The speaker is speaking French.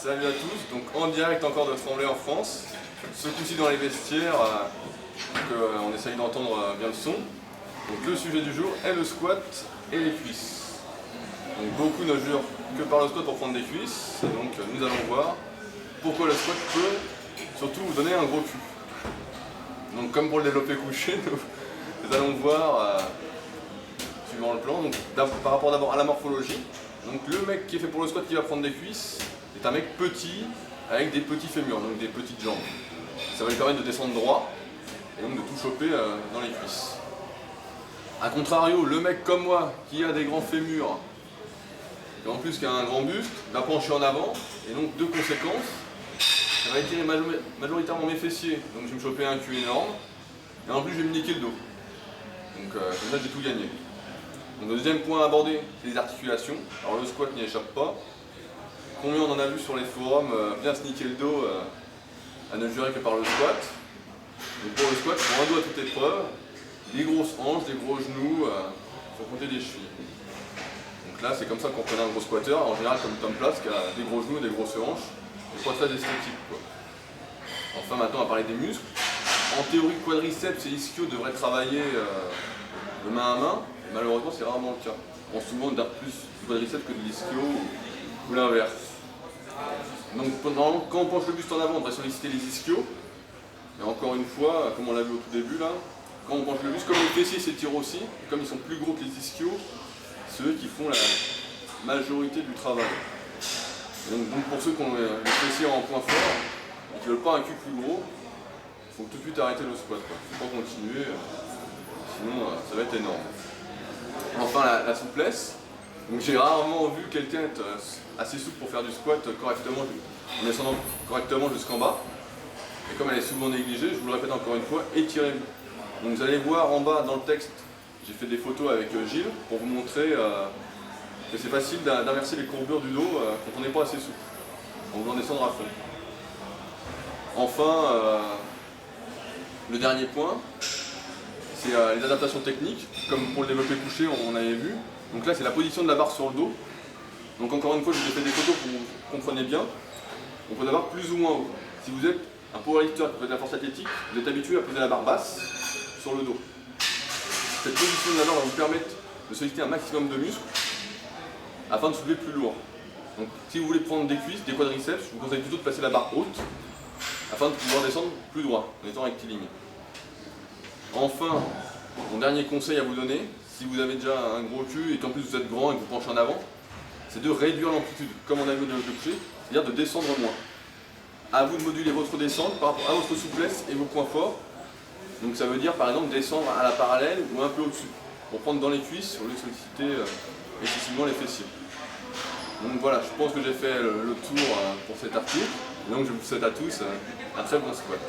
Salut à tous, donc en direct encore de Tremblay en France, ce coup-ci dans les vestiaires, on essaye d'entendre bien le son. Donc le sujet du jour est le squat et les cuisses. Donc beaucoup ne jurent que par le squat pour prendre des cuisses, et donc nous allons voir pourquoi le squat peut surtout vous donner un gros cul. Donc comme pour le développé couché, nous allons voir, suivant le plan, donc, par rapport d'abord à la morphologie. Donc le mec qui est fait pour le squat qui va prendre des cuisses est un mec petit avec des petits fémurs, donc des petites jambes. Ça va lui permettre de descendre droit et donc de tout choper dans les cuisses. A contrario, le mec comme moi qui a des grands fémurs et en plus qui a un grand buste va pencher en avant et donc de conséquence ça va étirer majoritairement mes fessiers, donc je vais me choper un cul énorme et en plus je vais me niquer le dos. Donc comme ça j'ai tout gagné. Donc, le deuxième point à aborder, c'est les articulations. Alors le squat n'y échappe pas. Combien on en a vu sur les forums bien se niquer le dos à ne jurer que par le squat. Donc pour le squat, pour un dos à toute épreuve, des grosses hanches, des gros genoux, faut compter des chevilles. Donc là c'est comme ça qu'on connaît un gros squatter, en général comme Tom Platz qui a des gros genoux, des grosses hanches, des fois très esthétique quoi. Enfin maintenant on va parler des muscles. En théorie quadriceps et ischio devraient travailler de main à main. Malheureusement, c'est rarement le cas. On pense souvent d'un plus du quadriceps que de l'ischio ou l'inverse. Donc, quand on penche le buste en avant, on devrait solliciter les ischios. Et encore une fois, comme on l'a vu au tout début là, quand on penche le buste, comme les fessiers s'étirent aussi, et comme ils sont plus gros que les ischios, c'est eux qui font la majorité du travail. Et donc pour ceux qui ont les fessiers en point fort et qui ne veulent pas un cul plus gros, il faut tout de suite arrêter le squat. Il ne faut pas continuer, sinon ça va être énorme. Enfin la souplesse, donc j'ai rarement vu quelqu'un être assez souple pour faire du squat correctement, en descendant correctement jusqu'en bas. Et comme elle est souvent négligée, je vous le répète encore une fois, étirez-vous. Donc vous allez voir en bas dans le texte, j'ai fait des photos avec Gilles pour vous montrer que c'est facile d'inverser les courbures du dos quand on n'est pas assez souple, en voulant descendre à fond. Enfin, le dernier point, c'est les adaptations techniques, comme pour le développé couché on avait vu. Donc là c'est la position de la barre sur le dos. Donc encore une fois je vous ai fait des photos pour que vous compreniez bien. On peut avoir plus ou moins haut. Si vous êtes un powerlifter qui fait de la force athlétique, vous êtes habitué à poser la barre basse sur le dos. Cette position de la barre va vous permettre de solliciter un maximum de muscles afin de soulever plus lourd. Donc si vous voulez prendre des cuisses, des quadriceps, je vous conseille plutôt de passer la barre haute afin de pouvoir descendre plus droit en étant rectiligne. Enfin, mon dernier conseil à vous donner, si vous avez déjà un gros cul et qu'en plus vous êtes grand et que vous penchez en avant, c'est de réduire l'amplitude, comme on a vu dans le coucher, c'est-à-dire de descendre moins. À vous de moduler votre descente par rapport à votre souplesse et vos points forts. Donc ça veut dire par exemple descendre à la parallèle ou un peu au-dessus, pour prendre dans les cuisses au lieu de solliciter excessivement les fessiers. Donc voilà, je pense que j'ai fait le tour pour cet article. Et donc je vous souhaite à tous un très bon squat.